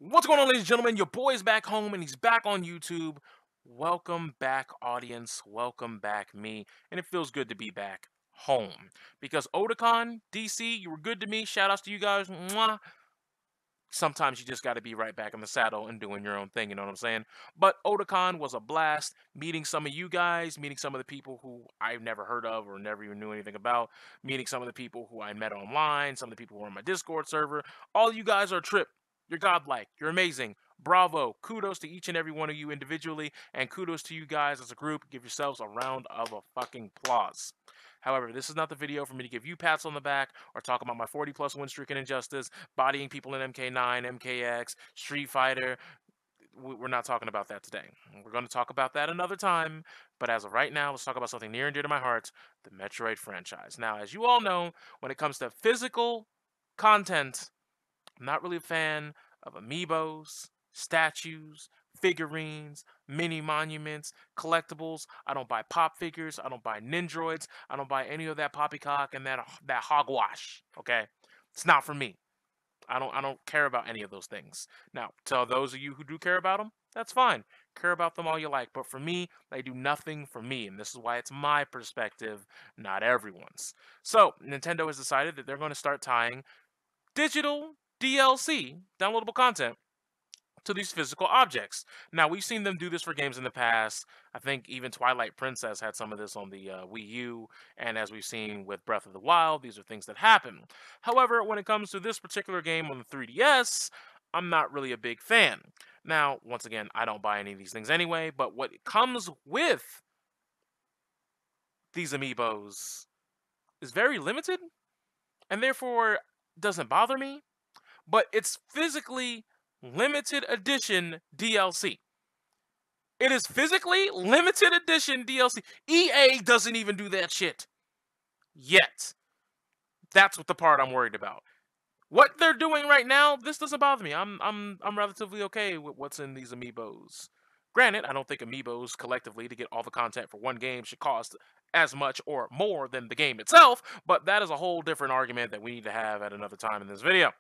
What's going on, ladies and gentlemen? Your boy's back home and he's back on YouTube. Welcome back, audience. Welcome back, me. And it feels good to be back home because Otakon, DC, you were good to me. Shout outs to you guys. Mwah. Sometimes you just got to be right back in the saddle and doing your own thing. You know what I'm saying? But Otakon was a blast. Meeting some of you guys, meeting some of the people who I've never heard of or never even knew anything about, meeting some of the people who I met online, some of the people who are on my Discord server. All you guys are a trip. You're godlike. You're amazing. Bravo. Kudos to each and every one of you individually, and kudos to you guys as a group. Give yourselves a round of a fucking applause. However, this is not the video for me to give you pats on the back or talk about my 40+ win streak in Injustice, bodying people in MK9, MKX, Street Fighter. We're not talking about that today. We're going to talk about that another time. But as of right now, let's talk about something near and dear to my heart, the Metroid franchise. Now, as you all know, when it comes to physical content, I'm not really a fan of amiibos, statues, figurines, mini monuments, collectibles. I don't buy pop figures. I don't buy Nindroids. I don't buy any of that poppycock and that hogwash. Okay, it's not for me. I don't care about any of those things. Now, to those of you who do care about them, that's fine. Care about them all you like. But for me, they do nothing for me, and this is why it's my perspective, not everyone's. So Nintendo has decided that they're going to start tying digital DLC, downloadable content, to these physical objects. Now, we've seen them do this for games in the past. I think even Twilight Princess had some of this on the Wii U, and as we've seen with Breath of the Wild, these are things that happen. However, when it comes to this particular game on the 3DS, I'm not really a big fan. Now, once again, I don't buy any of these things anyway, but what comes with these amiibos is very limited, and therefore doesn't bother me, but it's physically limited edition DLC. It is physically limited edition DLC. EA doesn't even do that shit yet. That's what the part I'm worried about. What they're doing right now, this doesn't bother me. I'm relatively okay with what's in these amiibos. Granted, I don't think amiibos collectively to get all the content for one game should cost as much or more than the game itself, but that is a whole different argument that we need to have at another time in this video.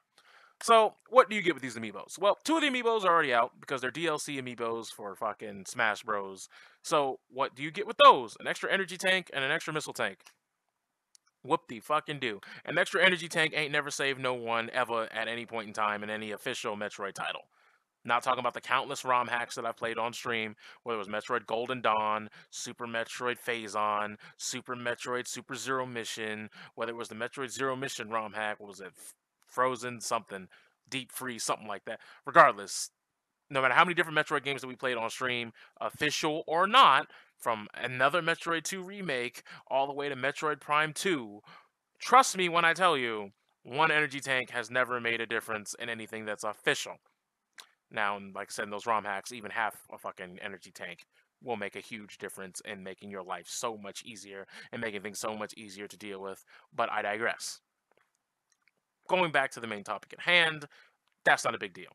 So, what do you get with these amiibos? Well, two of the amiibos are already out because they're DLC amiibos for fucking Smash Bros. So, what do you get with those? An extra energy tank and an extra missile tank. Whoop-de fucking do. An extra energy tank ain't never saved no one ever at any point in time in any official Metroid title. Not talking about the countless ROM hacks that I've played on stream, whether it was Metroid Golden Dawn, Super Metroid Phazon, Super Metroid Super Zero Mission, whether it was the Metroid Zero Mission ROM hack, what was it? Frozen something, Deep Freeze, something like that. Regardless, no matter how many different Metroid games that we played on stream, official or not, from another Metroid 2 remake all the way to Metroid Prime 2, trust me when I tell you, one energy tank has never made a difference in anything that's official. Now, like I said, in those ROM hacks, even half a fucking energy tank will make a huge difference in making your life so much easier and making things so much easier to deal with. But I digress. Going back to the main topic at hand, that's not a big deal.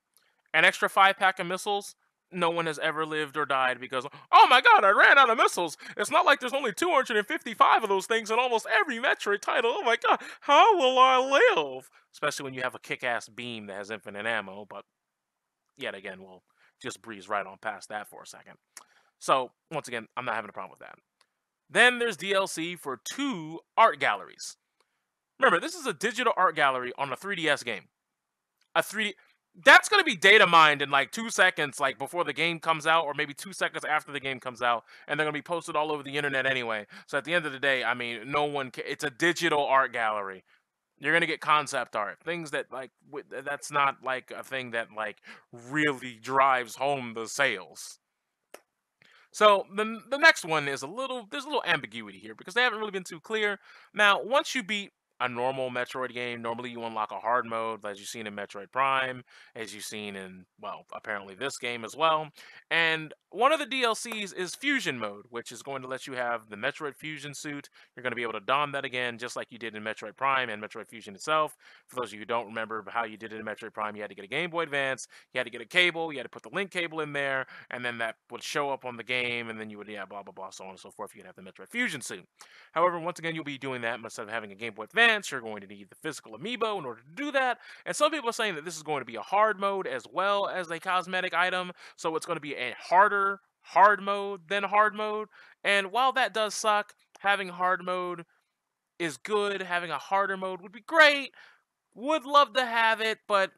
An extra 5-pack of missiles, no one has ever lived or died because, oh my god, I ran out of missiles. It's not like there's only 255 of those things in almost every Metroid title. Oh my god, how will I live? Especially when you have a kick-ass beam that has infinite ammo, but yet again, we'll just breeze right on past that for a second. So, once again, I'm not having a problem with that. Then there's DLC for 2 art galleries. Remember, this is a digital art gallery on a 3DS game. A 3D that's going to be data mined in like 2 seconds, like before the game comes out, or maybe 2 seconds after the game comes out, and they're going to be posted all over the internet anyway. So at the end of the day, I mean, no one it's a digital art gallery. You're going to get concept art, things that like that's not like a thing that like really drives home the sales. So the next one is there's a little ambiguity here because they haven't really been too clear. Now, once you beat a normal Metroid game, normally you unlock a hard mode, as you've seen in Metroid Prime, as you've seen in, well, apparently this game as well. And one of the DLCs is Fusion Mode, which is going to let you have the Metroid Fusion suit. You're going to be able to don that again, just like you did in Metroid Prime and Metroid Fusion itself. For those of you who don't remember how you did it in Metroid Prime, you had to get a Game Boy Advance, you had to get a cable, you had to put the link cable in there, and then that would show up on the game, and then you would, yeah, blah, blah, blah, so on and so forth. You could have the Metroid Fusion suit. However, once again, you'll be doing that instead of having a Game Boy Advance. advance. You're going to need the physical amiibo in order to do that. And some people are saying that this is going to be a hard mode as well as a cosmetic item. So it's going to be a harder hard mode than hard mode. And while that does suck, having hard mode is good. Having a harder mode would be great. Would love to have it, but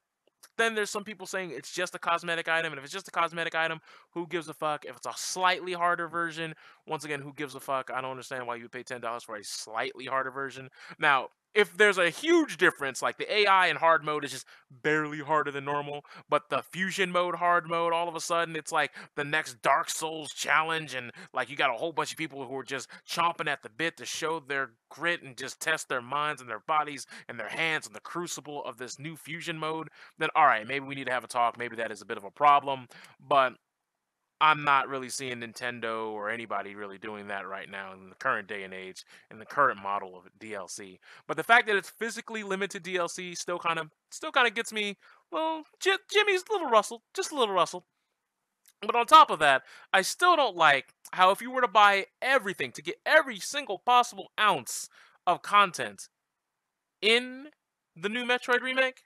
then there's some people saying it's just a cosmetic item, and if it's just a cosmetic item, who gives a fuck? If it's a slightly harder version, once again, who gives a fuck? I don't understand why you would pay $10 for a slightly harder version. Now, if there's a huge difference, like the AI in hard mode is just barely harder than normal, but the fusion mode, hard mode, all of a sudden it's like the next Dark Souls challenge, and like you got a whole bunch of people who are just chomping at the bit to show their grit and just test their minds and their bodies and their hands in the crucible of this new fusion mode, then all right, maybe we need to have a talk. Maybe that is a bit of a problem, but I'm not really seeing Nintendo or anybody really doing that right now in the current day and age, in the current model of DLC. But the fact that it's physically limited DLC still kind of gets me, well, Jimmy's a little rustled, just a little rustled. But on top of that, I still don't like how if you were to buy everything to get every single possible ounce of content in the new Metroid remake,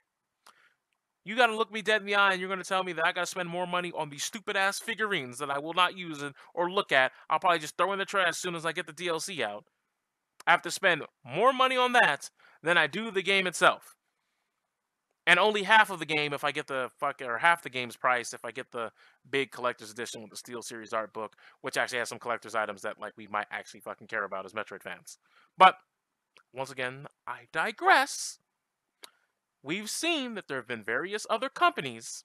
you got to look me dead in the eye and you're going to tell me that I got to spend more money on these stupid ass figurines that I will not use or look at. I'll probably just throw in the trash as soon as I get the DLC out. I have to spend more money on that than I do the game itself. And only half of the game if I get or half the game's price if I get the big collector's edition with the Steel Series art book, which actually has some collector's items that like we might actually fucking care about as Metroid fans. But once again, I digress. We've seen that there have been various other companies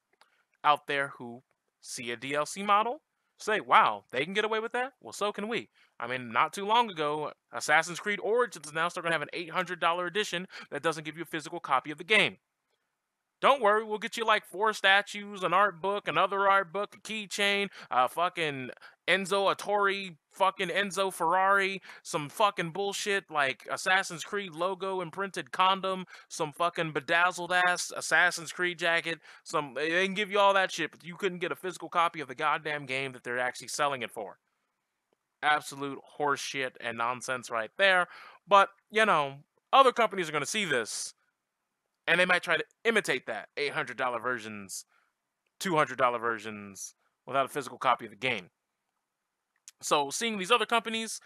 out there who see a DLC model, say, wow, they can get away with that? Well, so can we. I mean, not too long ago, Assassin's Creed Origins is now starting to have an $800 edition that doesn't give you a physical copy of the game. Don't worry, we'll get you like 4 statues, an art book, another art book, a keychain, fucking Enzo Attori, fucking Enzo Ferrari, some fucking bullshit like Assassin's Creed logo imprinted condom, some fucking bedazzled ass Assassin's Creed jacket. They can give you all that shit, but you couldn't get a physical copy of the goddamn game that they're actually selling it for. Absolute horseshit and nonsense right there. But, other companies are going to see this and they might try to imitate that. $800 versions, $200 versions, without a physical copy of the game. So seeing these other companies,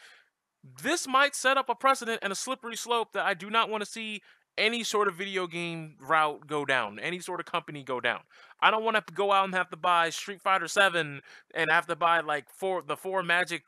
this might set up a precedent and a slippery slope that I do not want to see any sort of video game route go down, any sort of company go down. I don't want to have to go out and have to buy Street Fighter 7 and have to buy like the four magic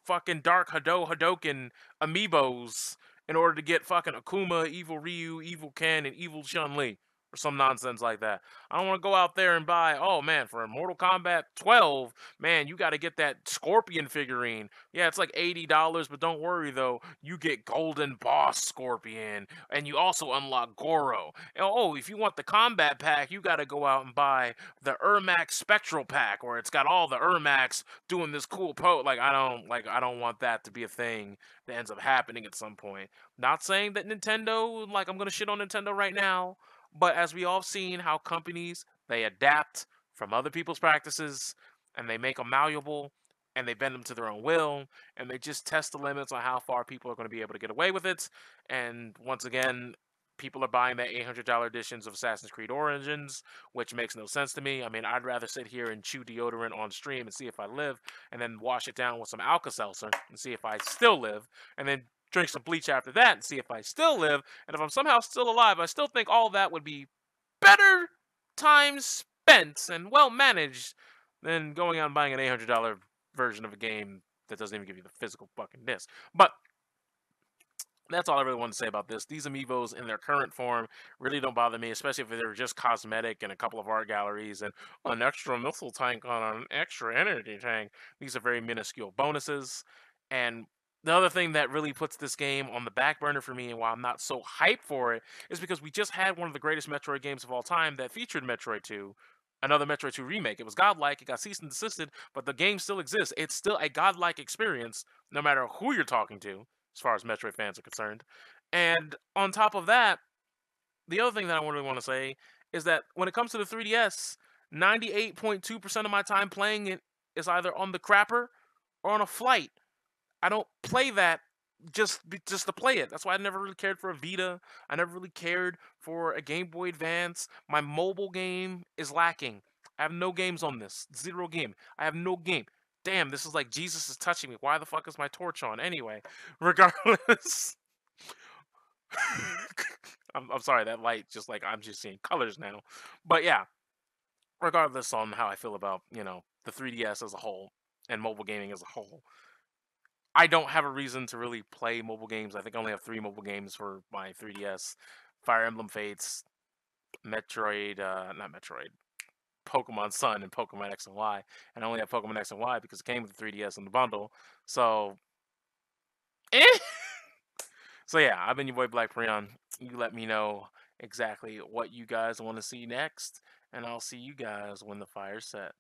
fucking Dark Hadoken amiibos in order to get fucking Akuma, Evil Ryu, Evil Ken, and Evil Chun-Li, or some nonsense like that. I don't want to go out there and buy, oh man, for Mortal Kombat 12, man, you got to get that Scorpion figurine. Yeah, it's like $80, but don't worry though, you get Golden Boss Scorpion, and you also unlock Goro. And, oh, if you want the combat pack, you got to go out and buy the Ermac Spectral pack, where it's got all the Ermacs doing this cool pose. I don't want that to be a thing that ends up happening at some point. Not saying that Nintendo, I'm gonna shit on Nintendo right now, but as we all seen how companies, they adapt from other people's practices and they make them malleable and they bend them to their own will and they just test the limits on how far people are going to be able to get away with it. And once again, people are buying the $800 editions of Assassin's Creed Origins, which makes no sense to me. I mean, I'd rather sit here and chew deodorant on stream and see if I live, and then wash it down with some Alka-Seltzer and see if I still live, and then drink some bleach after that and see if I still live. And if I'm somehow still alive, I still think all that would be better time spent and well managed than going out and buying an $800 version of a game that doesn't even give you the physical fucking disc. But that's all I really want to say about this. These amiibos in their current form really don't bother me, especially if they're just cosmetic and a couple of art galleries and an extra missile tank on an extra energy tank. These are very minuscule bonuses. And the other thing that really puts this game on the back burner for me and why I'm not so hyped for it is because we just had one of the greatest Metroid games of all time that featured Metroid 2. Another Metroid 2 remake. It was godlike, it got cease and desisted, but the game still exists. It's still a godlike experience, no matter who you're talking to, as far as Metroid fans are concerned. And on top of that, the other thing that I really want to say is that when it comes to the 3DS, 98.2% of my time playing it is either on the crapper or on a flight. I don't play that just to play it. That's why I never really cared for a Vita. I never really cared for a Game Boy Advance. My mobile game is lacking. I have no games on this. Zero game. I have no game. Damn, this is like Jesus is touching me. Why the fuck is my torch on? Anyway, regardless. I'm sorry, that light just like I'm just seeing colors now. But yeah, regardless on how I feel about, the 3DS as a whole and mobile gaming as a whole, I don't have a reason to really play mobile games. I think I only have three mobile games for my 3DS: Fire Emblem Fates, Metroid, not Metroid, Pokemon Sun, and Pokemon X and Y. And I only have Pokemon X and Y because it came with the 3DS in the bundle. So, eh. So yeah, I've been your boy Black Prion. You let me know exactly what you guys want to see next, and I'll see you guys when the fire's set.